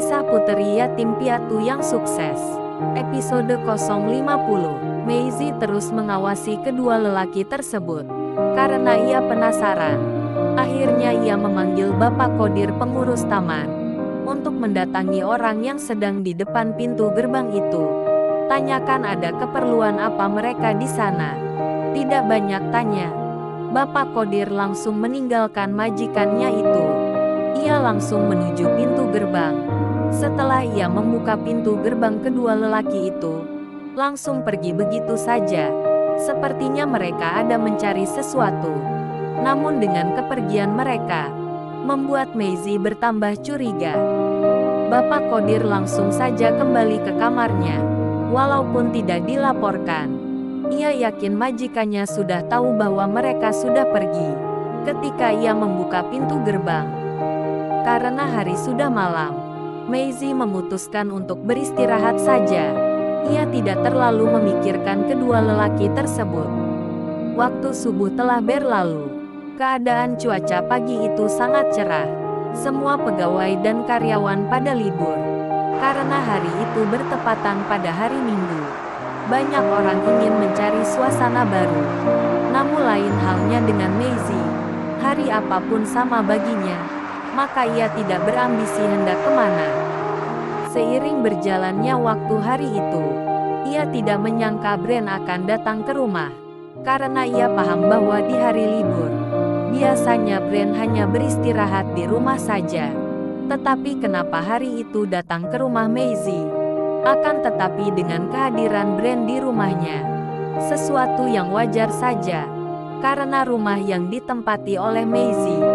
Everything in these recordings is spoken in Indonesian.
Kisah Puteri Yatim Piatu yang Sukses. Episode 050. Maisie terus mengawasi kedua lelaki tersebut. Karena ia penasaran, akhirnya ia memanggil Bapak Kodir pengurus taman untuk mendatangi orang yang sedang di depan pintu gerbang itu. Tanyakan ada keperluan apa mereka di sana. Tidak banyak tanya. Bapak Kodir langsung meninggalkan majikannya itu. Ia langsung menuju pintu gerbang. Setelah ia membuka pintu gerbang, kedua lelaki itu langsung pergi begitu saja. Sepertinya mereka ada mencari sesuatu. Namun dengan kepergian mereka, membuat Maisie bertambah curiga. Bapak Kodir langsung saja kembali ke kamarnya. Walaupun tidak dilaporkan, ia yakin majikannya sudah tahu bahwa mereka sudah pergi ketika ia membuka pintu gerbang. Karena hari sudah malam, Maisie memutuskan untuk beristirahat saja. Ia tidak terlalu memikirkan kedua lelaki tersebut. Waktu subuh telah berlalu. Keadaan cuaca pagi itu sangat cerah. Semua pegawai dan karyawan pada libur. Karena hari itu bertepatan pada hari Minggu. Banyak orang ingin mencari suasana baru. Namun lain halnya dengan Maisie. Hari apapun sama baginya. Maka ia tidak berambisi hendak kemana. Seiring berjalannya waktu hari itu, ia tidak menyangka Bran akan datang ke rumah. Karena ia paham bahwa di hari libur, biasanya Bran hanya beristirahat di rumah saja. Tetapi kenapa hari itu datang ke rumah Maisie? Akan tetapi dengan kehadiran Bran di rumahnya, sesuatu yang wajar saja. Karena rumah yang ditempati oleh Maisie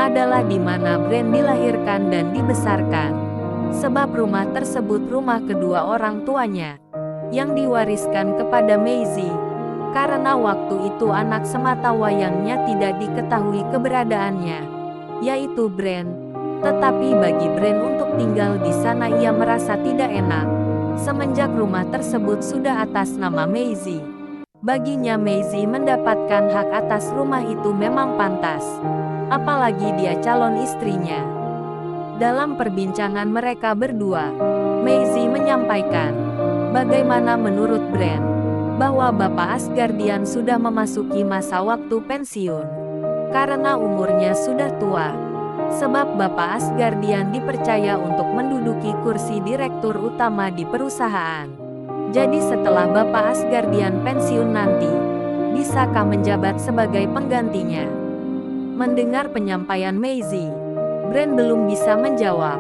adalah di mana Bran dilahirkan dan dibesarkan. Sebab rumah tersebut rumah kedua orang tuanya, yang diwariskan kepada Maisie. Karena waktu itu anak sematawayangnya tidak diketahui keberadaannya, yaitu Bran. Tetapi bagi Bran untuk tinggal di sana ia merasa tidak enak. Semenjak rumah tersebut sudah atas nama Maisie, baginya Maisie mendapatkan hak atas rumah itu memang pantas. Apalagi dia calon istrinya. Dalam perbincangan mereka berdua, Maisie menyampaikan bagaimana menurut Bran bahwa Bapak Asgardian sudah memasuki masa waktu pensiun karena umurnya sudah tua. Sebab Bapak Asgardian dipercaya untuk menduduki kursi direktur utama di perusahaan. Jadi setelah Bapak Asgardian pensiun nanti, bisakah menjabat sebagai penggantinya? Mendengar penyampaian Maisie, Bran belum bisa menjawab.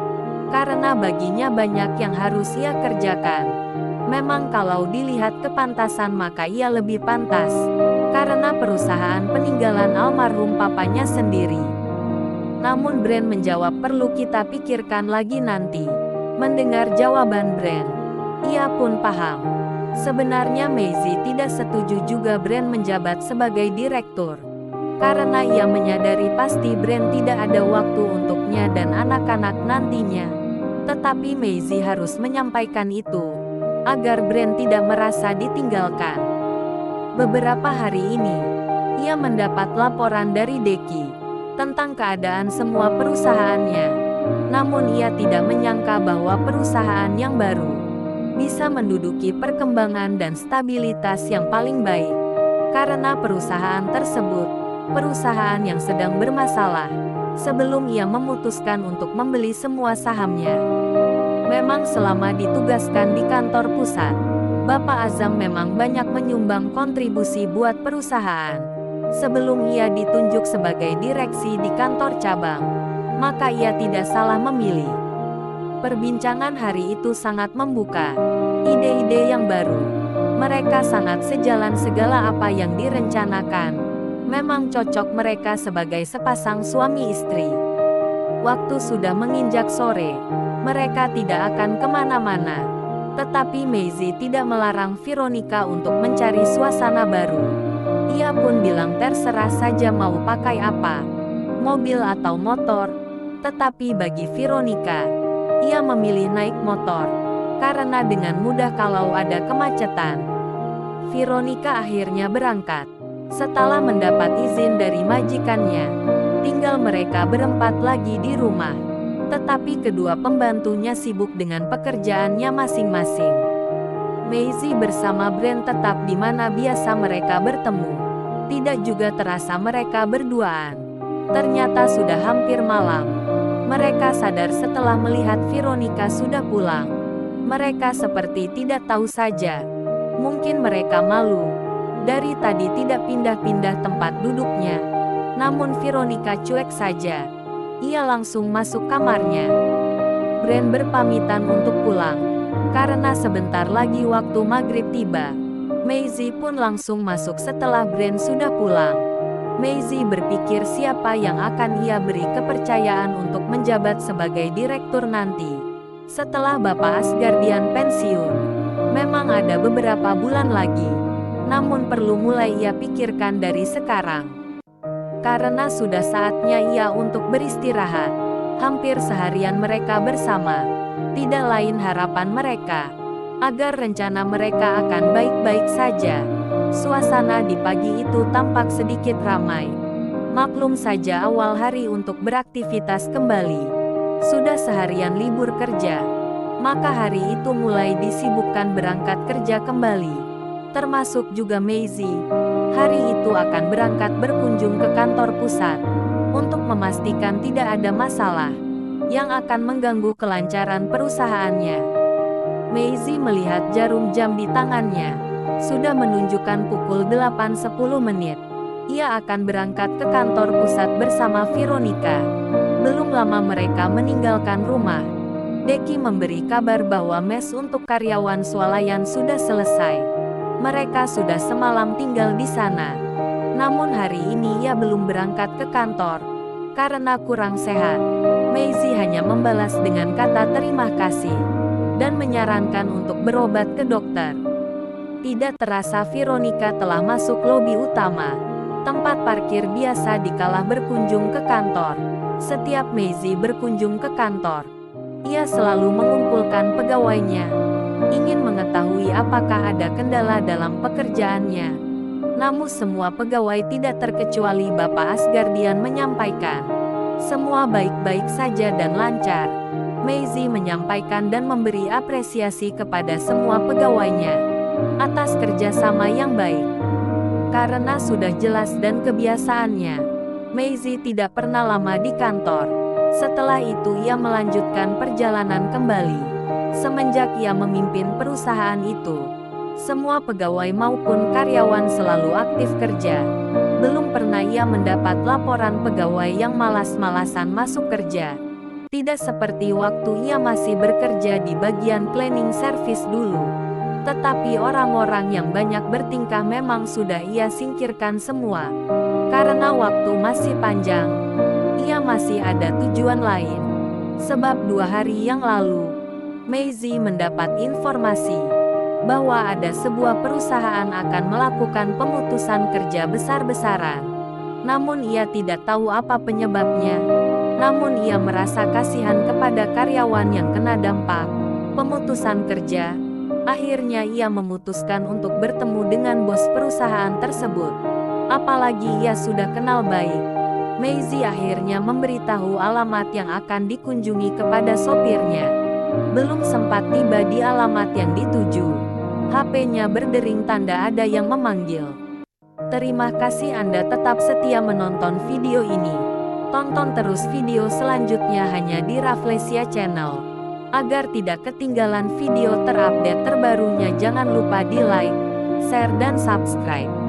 Karena baginya banyak yang harus ia kerjakan. Memang kalau dilihat kepantasan maka ia lebih pantas. Karena perusahaan peninggalan almarhum papanya sendiri. Namun Bran menjawab perlu kita pikirkan lagi nanti. Mendengar jawaban Bran, ia pun paham. Sebenarnya Maisie tidak setuju juga Bran menjabat sebagai direktur. Karena ia menyadari pasti Bran tidak ada waktu untuknya dan anak-anak nantinya. Tetapi Maisie harus menyampaikan itu, agar Bran tidak merasa ditinggalkan. Beberapa hari ini, ia mendapat laporan dari Deki tentang keadaan semua perusahaannya. Namun ia tidak menyangka bahwa perusahaan yang baru bisa menduduki perkembangan dan stabilitas yang paling baik. Karena perusahaan tersebut perusahaan yang sedang bermasalah, sebelum ia memutuskan untuk membeli semua sahamnya. Memang selama ditugaskan di kantor pusat, Bapak Azam memang banyak menyumbang kontribusi buat perusahaan. Sebelum ia ditunjuk sebagai direksi di kantor cabang, maka ia tidak salah memilih. Perbincangan hari itu sangat membuka ide-ide yang baru. Mereka sangat sejalan segala apa yang direncanakan. Memang cocok mereka sebagai sepasang suami istri. Waktu sudah menginjak sore, mereka tidak akan kemana-mana. Tetapi Maisie tidak melarang Veronica untuk mencari suasana baru. Ia pun bilang terserah saja mau pakai apa, mobil atau motor. Tetapi bagi Veronica, ia memilih naik motor, karena dengan mudah kalau ada kemacetan. Veronica akhirnya berangkat. Setelah mendapat izin dari majikannya, tinggal mereka berempat lagi di rumah. Tetapi kedua pembantunya sibuk dengan pekerjaannya masing-masing. Maisie bersama Brand tetap di mana biasa mereka bertemu. Tidak juga terasa mereka berduaan. Ternyata sudah hampir malam. Mereka sadar setelah melihat Veronica sudah pulang. Mereka seperti tidak tahu saja. Mungkin mereka malu. Dari tadi tidak pindah-pindah tempat duduknya. Namun Veronica cuek saja. Ia langsung masuk kamarnya. Brand berpamitan untuk pulang. Karena sebentar lagi waktu maghrib tiba. Maisie pun langsung masuk setelah Brand sudah pulang. Maisie berpikir siapa yang akan ia beri kepercayaan untuk menjabat sebagai direktur nanti. Setelah Bapak Asgardian pensiun. Memang ada beberapa bulan lagi. Namun perlu mulai ia pikirkan dari sekarang. Karena sudah saatnya ia untuk beristirahat. Hampir seharian mereka bersama. Tidak lain harapan mereka. Agar rencana mereka akan baik-baik saja. Suasana di pagi itu tampak sedikit ramai. Maklum saja awal hari untuk beraktivitas kembali. Sudah seharian libur kerja. Maka hari itu mulai disibukkan berangkat kerja kembali. Termasuk juga Maisie. Hari itu akan berangkat berkunjung ke kantor pusat. Untuk memastikan tidak ada masalah yang akan mengganggu kelancaran perusahaannya. Maisie melihat jarum jam di tangannya. Sudah menunjukkan pukul 8.10 menit. Ia akan berangkat ke kantor pusat bersama Veronica. Belum lama mereka meninggalkan rumah. Deki memberi kabar bahwa mes untuk karyawan swalayan sudah selesai. Mereka sudah semalam tinggal di sana. Namun hari ini ia belum berangkat ke kantor. Karena kurang sehat. Maisie hanya membalas dengan kata terima kasih. Dan menyarankan untuk berobat ke dokter. Tidak terasa Veronica telah masuk lobi utama. Tempat parkir biasa dikala berkunjung ke kantor. Setiap Maisie berkunjung ke kantor. Ia selalu mengumpulkan pegawainya. Ingin mengetahui apakah ada kendala dalam pekerjaannya. Namun semua pegawai tidak terkecuali Bapak Asgardian menyampaikan. Semua baik-baik saja dan lancar. Maisie menyampaikan dan memberi apresiasi kepada semua pegawainya atas kerjasama yang baik. Karena sudah jelas dan kebiasaannya, Maisie tidak pernah lama di kantor. Setelah itu ia melanjutkan perjalanan kembali. Semenjak ia memimpin perusahaan itu, semua pegawai maupun karyawan selalu aktif kerja. Belum pernah ia mendapat laporan pegawai yang malas-malasan masuk kerja. Tidak seperti waktu ia masih bekerja di bagian cleaning service dulu. Tetapi orang-orang yang banyak bertingkah memang sudah ia singkirkan semua. Karena waktu masih panjang. Ia masih ada tujuan lain. Sebab 2 hari yang lalu, Maisie mendapat informasi bahwa ada sebuah perusahaan akan melakukan pemutusan kerja besar-besaran. Namun ia tidak tahu apa penyebabnya. Namun ia merasa kasihan kepada karyawan yang kena dampak pemutusan kerja. Akhirnya ia memutuskan untuk bertemu dengan bos perusahaan tersebut. Apalagi ia sudah kenal baik. Maisie akhirnya memberitahu alamat yang akan dikunjungi kepada sopirnya. Belum sempat tiba di alamat yang dituju, HP-nya berdering tanda ada yang memanggil. Terima kasih Anda tetap setia menonton video ini. Tonton terus video selanjutnya hanya di Rafflesia Channel. Agar tidak ketinggalan video terupdate terbarunya, jangan lupa di like, share dan subscribe.